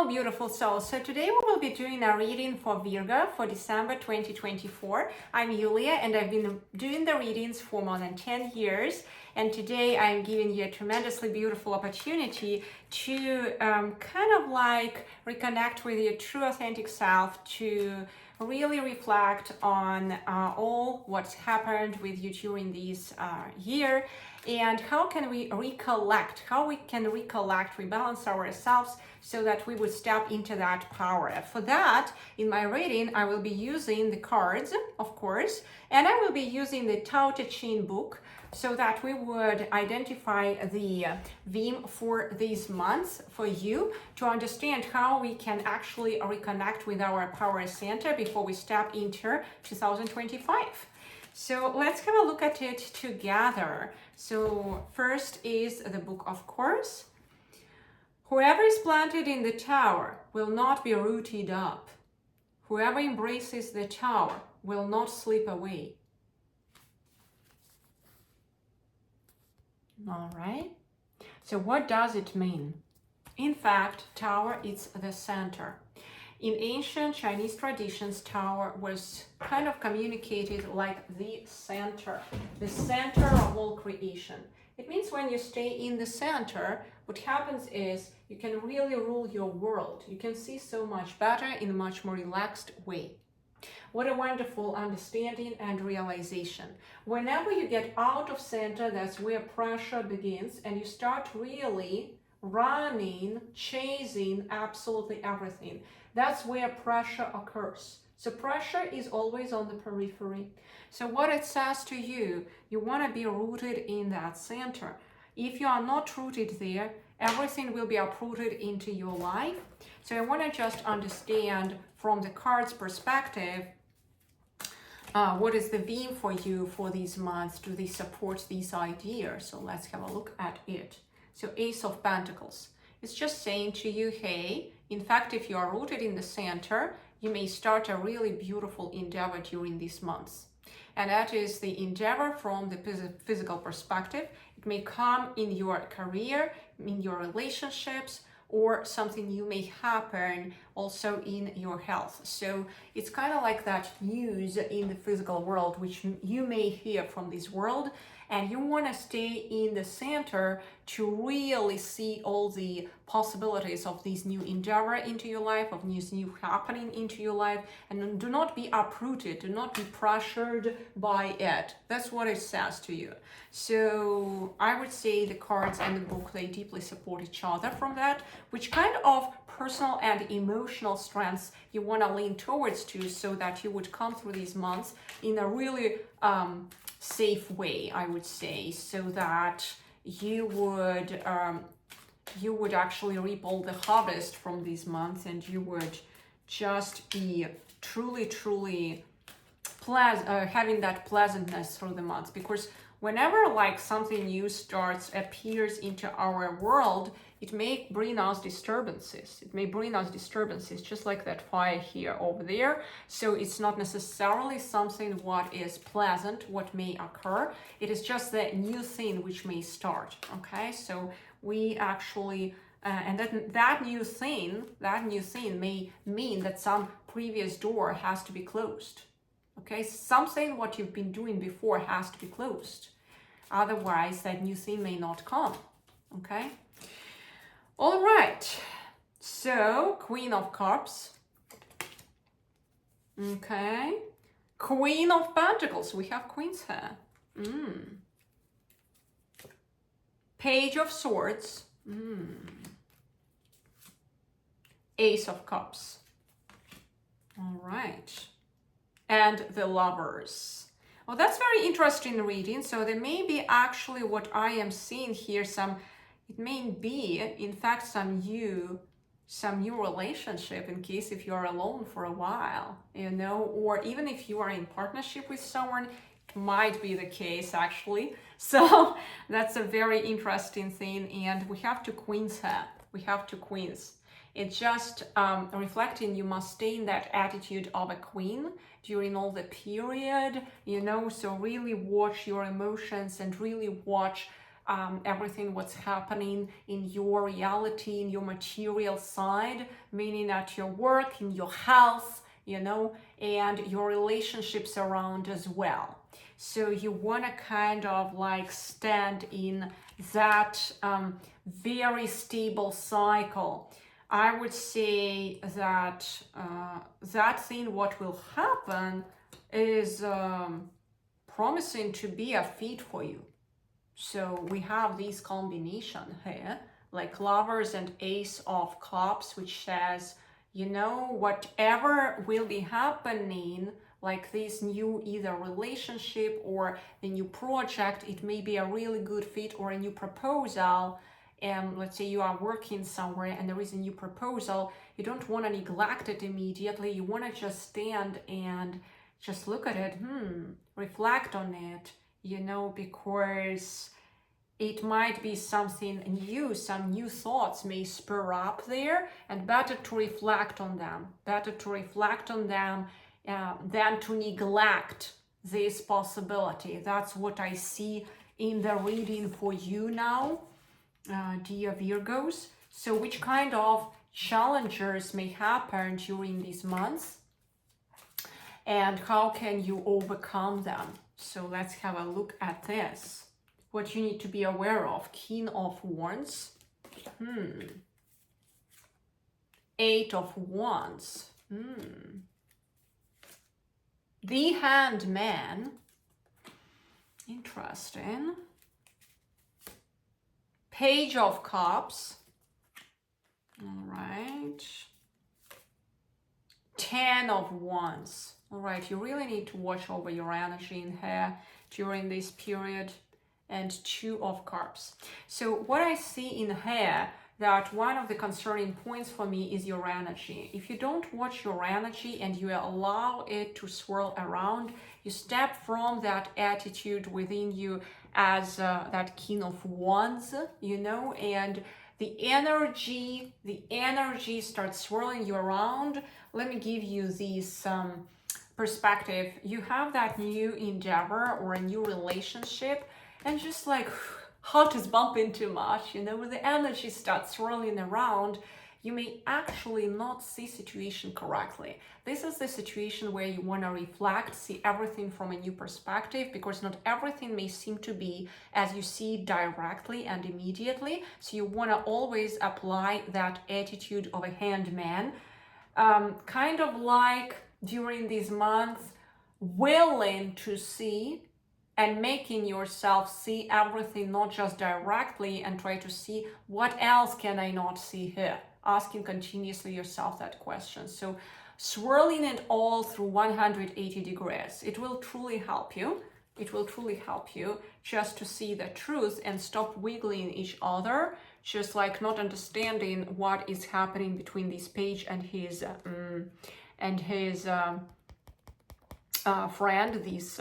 beautiful souls. So today we will be doing a reading for Virgo for December 2024. I'm Yulia and I've been doing the readings for more than 10 years. And today I'm giving you a tremendously beautiful opportunity to kind of like reconnect with your true authentic self, to really reflect on all what's happened with you during this year, and how can we recollect, rebalance ourselves so that we would step into that power. For that, in my reading, I will be using the cards, of course, and I will be using the Tao Te Ching book so that we would identify the theme for these months for you, to understand how we can actually reconnect with our power center before we step into 2025. So let's have a look at it together. So first is the book of course. Whoever is planted in the tower will not be rooted up. Whoever embraces the tower will not slip away. All right. So what does it mean? In fact, tower is the center. In ancient Chinese traditions, tower was kind of communicated like the center of all creation. It means when you stay in the center, what happens is you can really rule your world. You can see so much better in a much more relaxed way. What a wonderful understanding and realization. Whenever you get out of center, that's where pressure begins, and you start really running, chasing absolutely everything. That's where pressure occurs. So pressure is always on the periphery. So what it says to you, you want to be rooted in that center. If you are not rooted there, everything will be uprooted into your life. So I want to just understand from the cards perspective, what is the theme for you for these months? Do they support these ideas? So let's have a look at it. So Ace of Pentacles. It's just saying to you, hey, in fact, if you are rooted in the center, you may start a really beautiful endeavor during these months. And that is the endeavor from the physical perspective. It may come in your career, in your relationships, or something new may happen also in your health. So it's kind of like that news in the physical world, which you may hear from this world, and you want to stay in the center to really see all the possibilities of this new endeavor into your life, of this new happening into your life, and do not be uprooted, do not be pressured by it. That's what it says to you. So I would say the cards and the book, they deeply support each other from that. Which kind of personal and emotional strengths you want to lean towards to, so that you would come through these months in a really safe way, I would say, so that you would actually reap all the harvest from these months, and you would just be truly having that pleasantness through the months. Because whenever like something new appears into our world, it may bring us disturbances. Just like that fire here over there. So it's not necessarily something what is pleasant, what may occur. It is just the new thing which may start. Okay, so we actually and that new thing may mean that some previous door has to be closed. Okay, something what you've been doing before has to be closed. Otherwise, that new thing may not come. Okay. All right. So, Queen of Cups. Okay. Queen of Pentacles. We have queens here. Page of Swords. Ace of Cups. All right. And the Lovers. Well, that's very interesting reading. So there may be actually what I am seeing here, it may be, in fact, some new relationship, in case if you're alone for a while, or even if you are in partnership with someone, it might be the case actually. So that's a very interesting thing. And we have two queens here. It's just reflecting you must stay in that attitude of a queen during all the period, so really watch your emotions and really watch everything what's happening in your reality, in your material side, meaning at your work, in your health, you know, and your relationships around as well. So you want to kind of like stand in that very stable cycle. I would say that that thing what will happen is promising to be a fit for you. So we have this combination here, like Lovers and Ace of Cups, which says, you know, whatever will be happening, like this new either relationship or the new project, it may be a really good fit, or a new proposal. And let's say you are working somewhere and there is a new proposal, you don't want to neglect it immediately. You want to just stand and just look at it, reflect on it, you know, because it might be something new, some new thoughts may spur up there, and better to reflect on them, than to neglect this possibility. That's what I see in the reading for you now, dear Virgos. So which kind of challenges may happen during these months, and how can you overcome them? So let's have a look at this. What you need to be aware of. King of Wands. Eight of Wands. The Hanged Man. Interesting. Page of Cups. All right. Ten of Wands. All right, you really need to watch over your energy in here during this period. And Two of Cups. So what I see in here, that one of the concerning points for me is your energy. If you don't watch your energy and you allow it to swirl around, you step from that attitude within you as that King of Wands, you know, and the energy starts swirling you around. Let me give you this perspective. You have that new endeavor or a new relationship, and just like heart is bumping too much, you know, when the energy starts swirling around, you may actually not see situation correctly. This is the situation where you want to reflect, see everything from a new perspective, because not everything may seem to be as you see directly and immediately. So you want to always apply that attitude of a hanged man, kind of like during these months, willing to see and making yourself see everything, not just directly, and try to see what else can I not see here? Asking continuously yourself that question. So swirling it all through 180 degrees. It will truly help you. It will truly help you just to see the truth and stop wiggling each other, just like not understanding what is happening between this page and his friend, this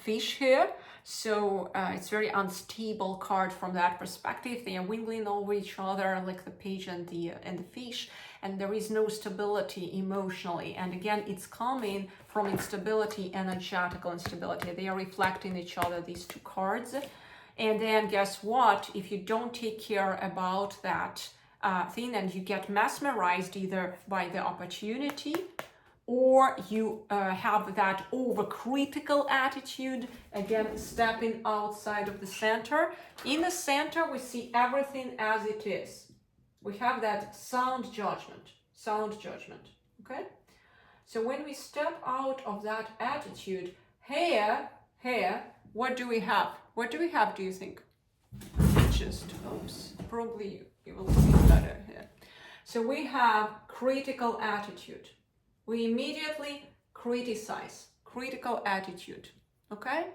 fish here. So it's very unstable card from that perspective. They are wiggling over each other like the page and the fish, and there is no stability emotionally. And again, it's coming from instability, energetical instability. They are reflecting each other, these two cards. And then guess what? If you don't take care about that thing, and you get mesmerized either by the opportunity, or you have that overcritical attitude, again, stepping outside of the center. In the center, we see everything as it is. We have that sound judgment, okay? So when we step out of that attitude, here, what do we have? What do we have, do you think? Just, oops, probably you will see better here. So we have critical attitude. We immediately criticize, critical attitude, okay?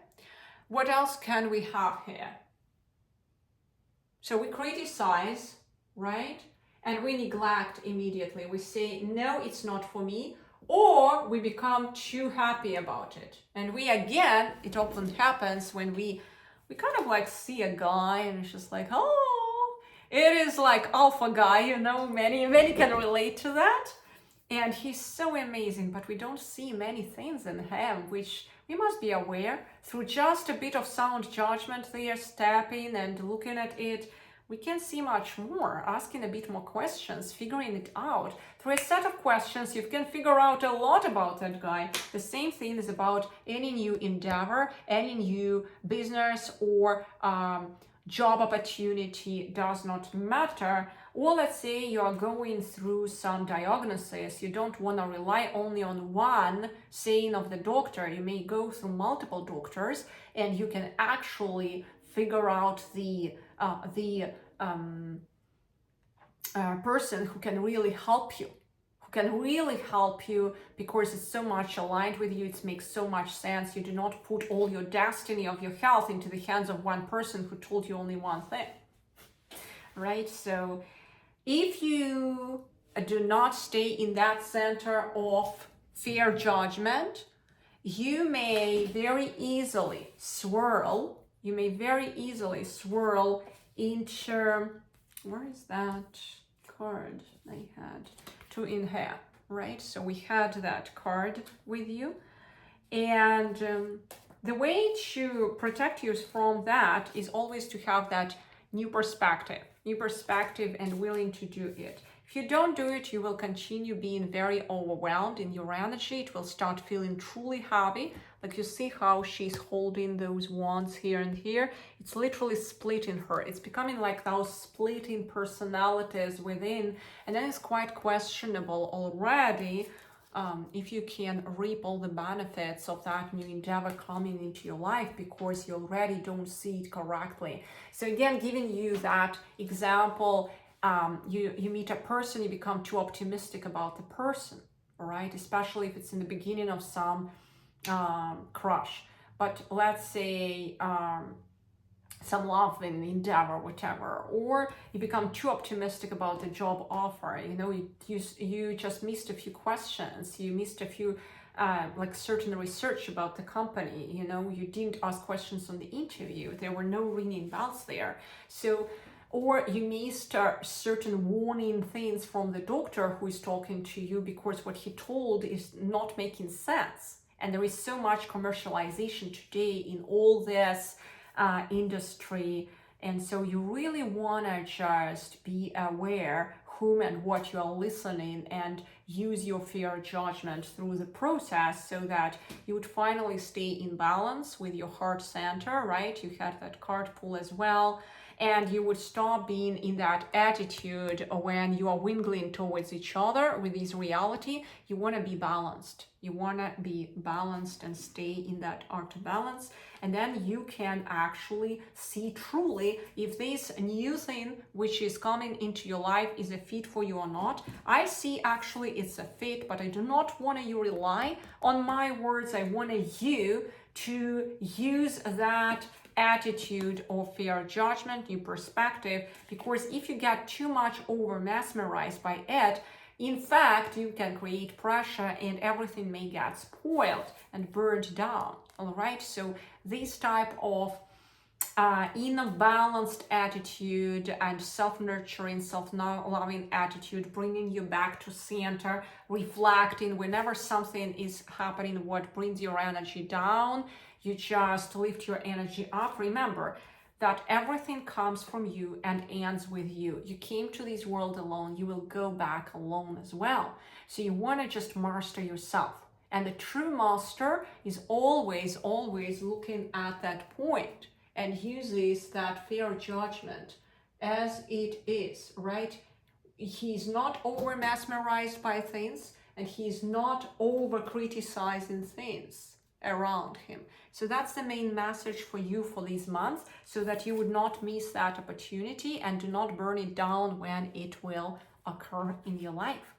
What else can we have here? So we criticize, right? And we neglect immediately. We say, no, it's not for me. Or we become too happy about it. And we, again, it often happens when we kind of like see a guy and it's just like, oh, it is like alpha guy, you know, many can relate to that. And he's so amazing, but we don't see many things in him, which we must be aware. Through just a bit of sound judgment there, stepping and looking at it, we can see much more, asking a bit more questions, figuring it out. Through a set of questions, you can figure out a lot about that guy. The same thing is about any new endeavor, any new business or job opportunity, does not matter. Or let's say you are going through some diagnosis, you don't want to rely only on one saying of the doctor. You may go through multiple doctors and you can actually figure out the person who can really help you. Because it's so much aligned with you, it makes so much sense. You do not put all your destiny of your health into the hands of one person who told you only one thing, right? So if you do not stay in that center of fair judgment, you may very easily swirl into, where is that card I had? Two in here, right? So we had that card with you, and the way to protect you from that is always to have that new perspective and willing to do it. If you don't do it, you will continue being very overwhelmed in your energy. It will start feeling truly heavy. Like you see how she's holding those wands here and here. It's literally splitting her. It's becoming like those splitting personalities within. And then it's quite questionable already if you can reap all the benefits of that new endeavor coming into your life, because you already don't see it correctly. So again, giving you that example, you meet a person, you become too optimistic about the person, all right? Especially if it's in the beginning of some crush. But let's say some love in endeavor, whatever, or you become too optimistic about the job offer. You know, you just missed a few questions, you missed a few like certain research about the company. You know, you didn't ask questions on the interview. There were no ringing bells there. So, or you missed certain warning things from the doctor who is talking to you, because what he told is not making sense. And there is so much commercialization today in all this industry, and so you really want to just be aware whom and what you are listening, and use your fair judgment through the process, so that you would finally stay in balance with your heart center, right? You had that card pull as well, and you would stop being in that attitude when you are wingling towards each other with this reality. You want to be balanced. You want to be balanced and stay in that art balance. And then you can actually see truly if this new thing which is coming into your life is a fit for you or not. I see actually it's a fit, but I do not want you to rely on my words. I want you to use that attitude of fair judgment, new perspective, because if you get too much over mesmerized by it, in fact, you can create pressure and everything may get spoiled and burned down. All right, so this type of inner balanced attitude and self-nurturing, self-loving attitude, bringing you back to center, reflecting whenever something is happening what brings your energy down, you just lift your energy up. Remember that everything comes from you and ends with you. You came to this world alone, you will go back alone as well. So you want to just master yourself. And the true master is always looking at that point and uses that fair judgment as it is, right? He's not over mesmerized by things, and he's not over criticizing things around him. So that's the main message for you for these months, so that you would not miss that opportunity and do not burn it down when it will occur in your life.